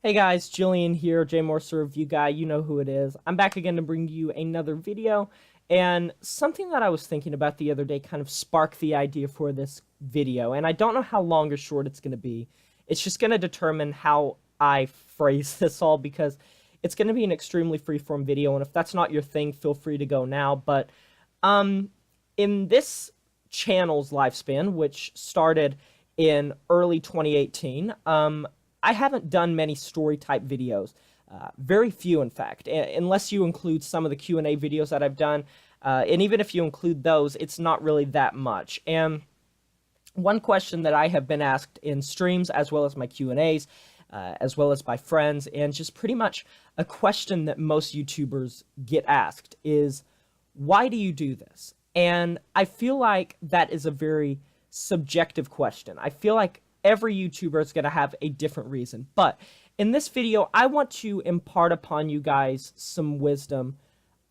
Hey guys, Jillian here, J Morse Review Guy, you know who it is. I'm back again to bring you another video, and something that I was thinking about the other day kind of sparked the idea for this video, and I don't know how long or short it's going to be. It's just going to determine how I phrase this all, because it's going to be an extremely freeform video, and if that's not your thing, feel free to go now. But in this channel's lifespan, which started in early 2018, I haven't done many story-type videos. Very few, in fact, unless you include some of the Q&A videos that I've done. And even if you include those, it's not really that much. And one question that I have been asked in streams, as well as my Q&As, as well as by friends, and just pretty much a question that most YouTubers get asked is, why do you do this? And I feel like that is a very subjective question. I feel like every YouTuber is going to have a different reason. But in this video, I want to impart upon you guys some wisdom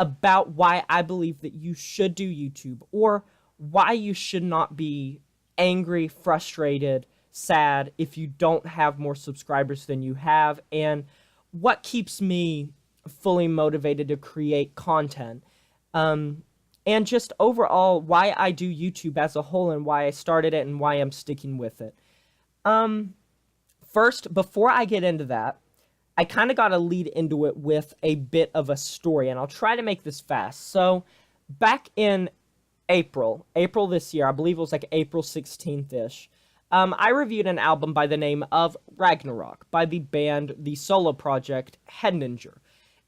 about why I believe that you should do YouTube, or why you should not be angry, frustrated, sad if you don't have more subscribers than you have, and what keeps me fully motivated to create content. And just overall why I do YouTube as a whole, and why I started it, and why I'm sticking with it. First, before I get into that, I kind of got to lead into it with a bit of a story, and I'll try to make this fast. So, back in April this year, I believe it was like April 16th-ish, I reviewed an album by the name of Ragnarok by the band, the solo project, Hedninger.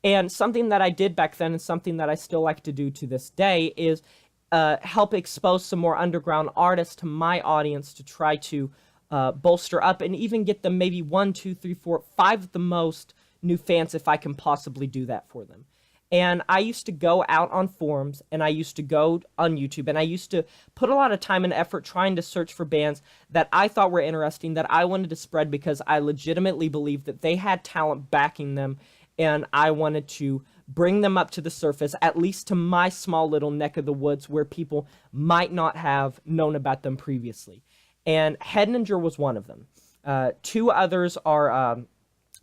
And something that I did back then, and something that I still like to do to this day, is help expose some more underground artists to my audience, to try to bolster up and even get them maybe 1, 2, 3, 4, 5 at the most new fans if I can possibly do that for them. And I used to go out on forums, and I used to go on YouTube, and I used to put a lot of time and effort trying to search for bands that I thought were interesting, that I wanted to spread because I legitimately believed that they had talent backing them, and I wanted to bring them up to the surface, at least to my small little neck of the woods where people might not have known about them previously. And Hedninger was one of them. Two others are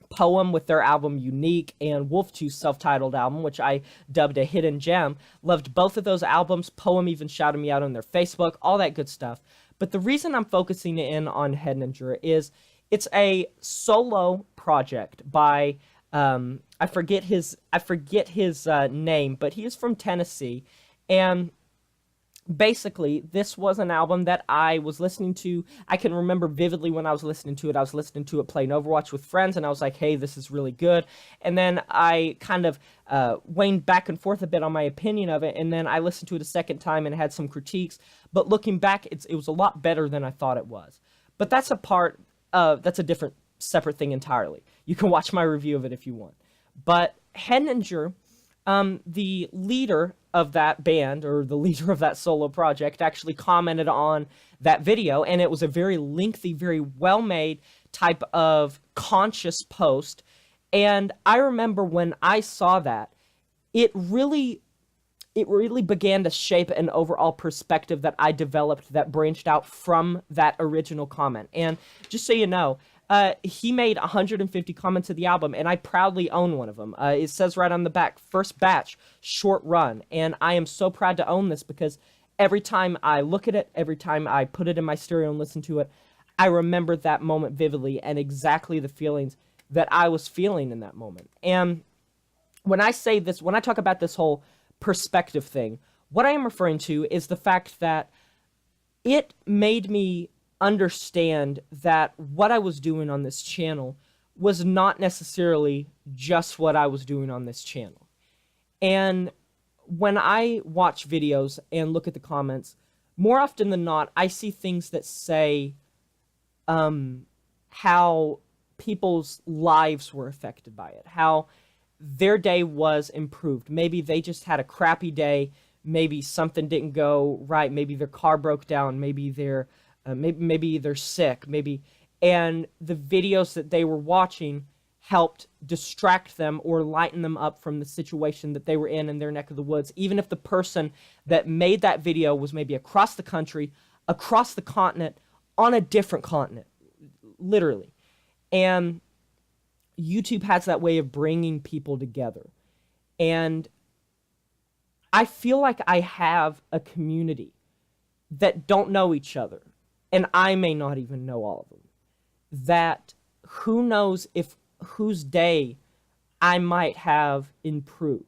Poem with their album Unique, and Wolf2's self-titled album, which I dubbed a hidden gem. Loved both of those albums. Poem even shouted me out on their Facebook, all that good stuff. But the reason I'm focusing in on Hedninger is it's a solo project by, I forget his name, but he is from Tennessee, and basically, this was an album that I was listening to. I can remember vividly when I was listening to it. I was listening to it playing Overwatch with friends, and I was like, hey, this is really good. And then I kind of waned back and forth a bit on my opinion of it, and then I listened to it a second time and had some critiques. But looking back, it was a lot better than I thought it was. But that's that's a different, separate thing entirely. You can watch my review of it if you want. But Hedninger, the leader of that band, or the leader of that solo project, actually commented on that video, and it was a very lengthy, very well-made type of conscious post. And I remember when I saw that, it really began to shape an overall perspective that I developed that branched out from that original comment. And just so you know, he made 150 comments of the album, and I proudly own one of them. It says right on the back, first batch, short run. And I am so proud to own this, because every time I look at it, every time I put it in my stereo and listen to it, I remember that moment vividly and exactly the feelings that I was feeling in that moment. And when I say this, when I talk about this whole perspective thing, what I am referring to is the fact that it made me understand that what I was doing on this channel was not necessarily just what I was doing on this channel. And when I watch videos and look at the comments, more often than not, I see things that say how people's lives were affected by it, how their day was improved. Maybe they just had a crappy day, maybe something didn't go right, maybe their car broke down, maybe they're sick, and the videos that they were watching helped distract them or lighten them up from the situation that they were in their neck of the woods, even if the person that made that video was maybe across the country, across the continent, on a different continent, literally. And YouTube has that way of bringing people together. And I feel like I have a community that don't know each other, and I may not even know all of them, that who knows if whose day I might have improved.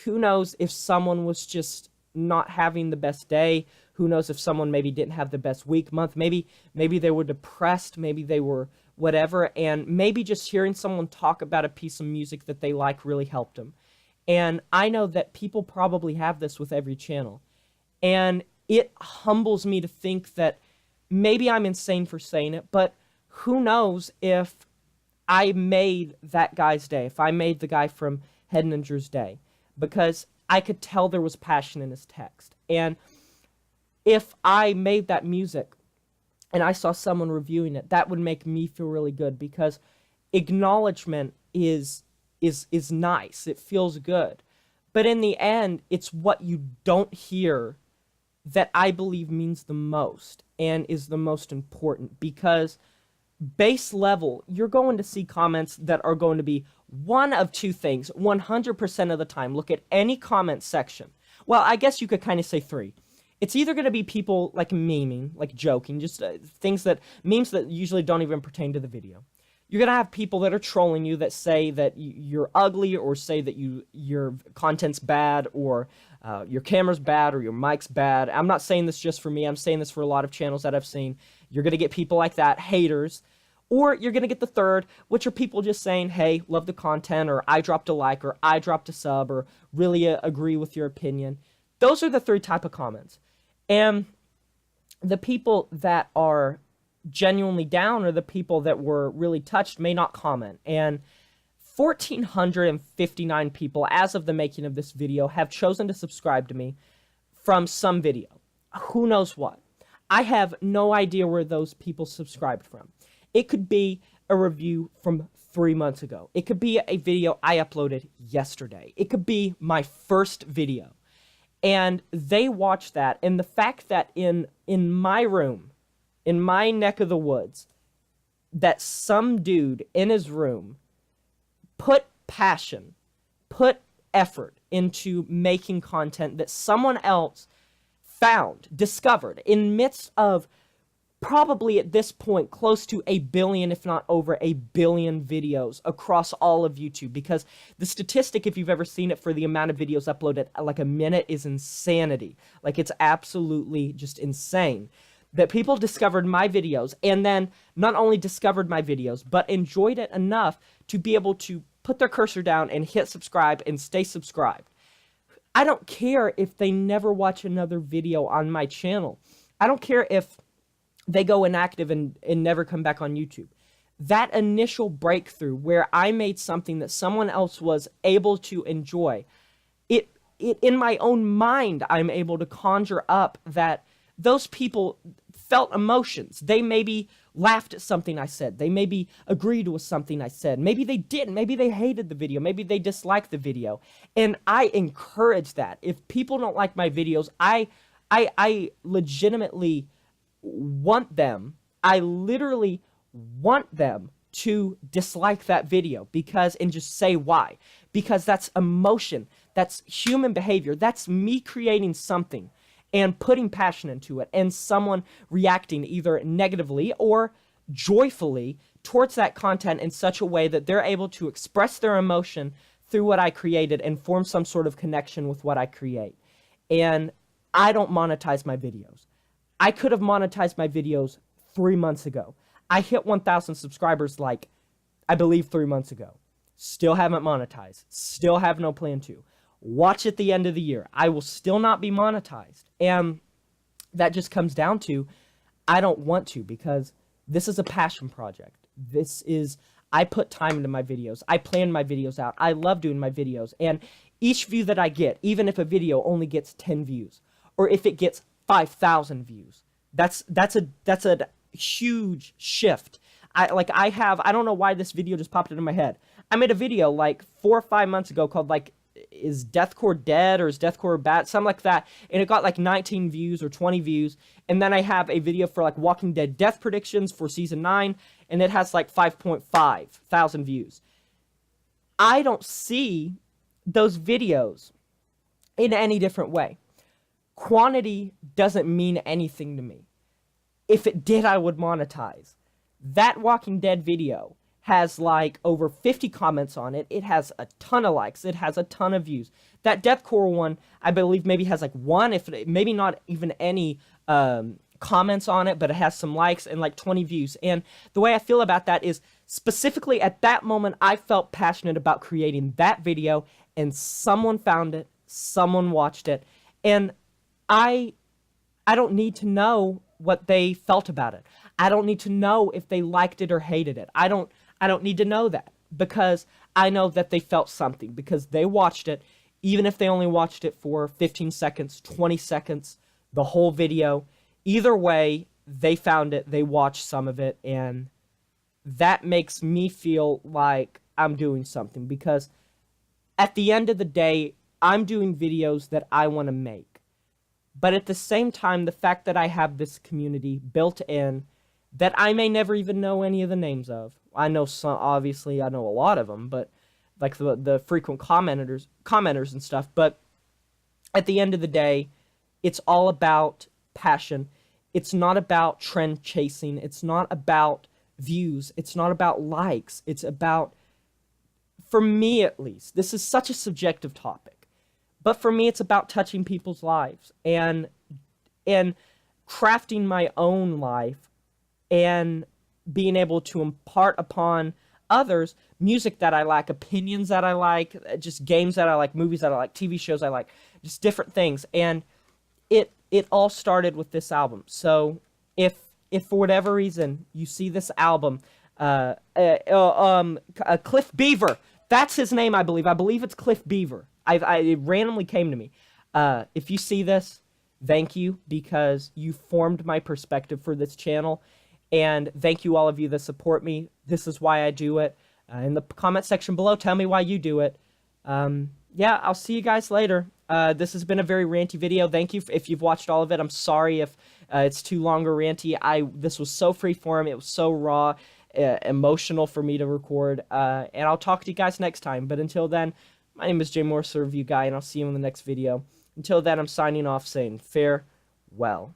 Who knows if someone was just not having the best day. Who knows if someone maybe didn't have the best week, month. Maybe they were depressed. Maybe they were whatever. And maybe just hearing someone talk about a piece of music that they like really helped them. And I know that people probably have this with every channel. And it humbles me to think that maybe I'm insane for saying it, but who knows if I made that guy's day, if I made the guy from Head Ninja's day, because I could tell there was passion in his text. And if I made that music and I saw someone reviewing it, that would make me feel really good, because acknowledgement is nice. It feels good. But in the end, it's what you don't hear that I believe means the most and is the most important, because base level, you're going to see comments that are going to be one of two things 100% of the time. Look at any comment section. Well, I guess you could kind of say three. It's either going to be people like memeing, like joking, just memes that usually don't even pertain to the video. You're going to have people that are trolling you, that say that you're ugly, or say that your content's bad, or your camera's bad, or your mic's bad. I'm not saying this just for me. I'm saying this for a lot of channels that I've seen. You're going to get people like that, haters. Or you're going to get the third, which are people just saying, hey, love the content, or I dropped a like, or I dropped a sub, or really agree with your opinion. Those are the three type of comments. And the people that are genuinely down, or the people that were really touched, may not comment. And 1,459 people, as of the making of this video, have chosen to subscribe to me from some video. Who knows what? I have no idea where those people subscribed from. It could be a review from 3 months ago. It could be a video I uploaded yesterday. It could be my first video. And they watch that, and the fact that in my room, in my neck of the woods, that some dude in his room put passion, put effort into making content that someone else found, discovered, in midst of probably at this point close to 1 billion, if not over 1 billion videos across all of YouTube, because the statistic, if you've ever seen it, for the amount of videos uploaded like a minute is insanity. Like, it's absolutely just insane that people discovered my videos, and then not only discovered my videos, but enjoyed it enough to be able to put their cursor down and hit subscribe and stay subscribed. I don't care if they never watch another video on my channel. I don't care if they go inactive and never come back on YouTube. That initial breakthrough where I made something that someone else was able to enjoy, it in my own mind, I'm able to conjure up that those people felt emotions. They maybe laughed at something I said. They maybe agreed with something I said. Maybe they didn't. Maybe they hated the video. Maybe they disliked the video. And I encourage that. If people don't like my videos, I legitimately want them, I literally want them to dislike that video, and just say why. Because that's emotion, that's human behavior, that's me creating something and putting passion into it, and someone reacting either negatively or joyfully towards that content in such a way that they're able to express their emotion through what I created and form some sort of connection with what I create. And I don't monetize my videos. I could have monetized my videos 3 months ago. I hit 1,000 subscribers, like, I believe 3 months ago. Still haven't monetized. Still have no plan to. Watch at the end of the year. I will still not be monetized. And that just comes down to, I don't want to, because this is a passion project. I put time into my videos. I plan my videos out. I love doing my videos. And each view that I get, even if a video only gets 10 views, or if it gets 5,000 views, that's a huge shift. I don't know why this video just popped into my head. I made a video like 4 or 5 months ago called, like, is deathcore dead or is deathcore bad, something like that, and it got like 19 views or 20 views. And then I have a video for like Walking Dead death predictions for season 9, and it has like 5.5 thousand views. I don't see those videos in any different way. Quantity doesn't mean anything to me. If it did, I would monetize. That Walking Dead video has like over 50 comments on it. It has a ton of likes. It has a ton of views. That deathcore one, I believe, maybe has like one, if maybe not even any comments on it, but it has some likes and like 20 views. And the way I feel about that is, specifically at that moment, I felt passionate about creating that video, and someone found it, someone watched it, and I don't need to know what they felt about it. I don't need to know if they liked it or hated it. I don't need to know that, because I know that they felt something, because they watched it, even if they only watched it for 15 seconds, 20 seconds, the whole video. Either way, they found it, they watched some of it, and that makes me feel like I'm doing something, because at the end of the day, I'm doing videos that I want to make. But at the same time, the fact that I have this community built in that I may never even know any of the names of. I know some, obviously, I know a lot of them, but like the frequent commenters and stuff. But at the end of the day, it's all about passion. It's not about trend chasing. It's not about views. It's not about likes. It's about, for me at least, this is such a subjective topic, but for me, it's about touching people's lives and crafting my own life and being able to impart upon others music that I like, opinions that I like, just games that I like, movies that I like, TV shows I like, just different things. And it all started with this album. So if for whatever reason you see this album, Cliff Beaver, that's his name, I believe. I believe it's Cliff Beaver. It randomly came to me. If you see this, thank you, because you formed my perspective for this channel. And thank you, all of you that support me. This is why I do it. In the comment section below, tell me why you do it. Yeah, I'll see you guys later. This has been a very ranty video. Thank you if you've watched all of it. I'm sorry if it's too long or ranty. This was so freeform. It was so raw, emotional for me to record. And I'll talk to you guys next time. But until then, my name is Jay Morse, the Review Guy, and I'll see you in the next video. Until then, I'm signing off saying farewell.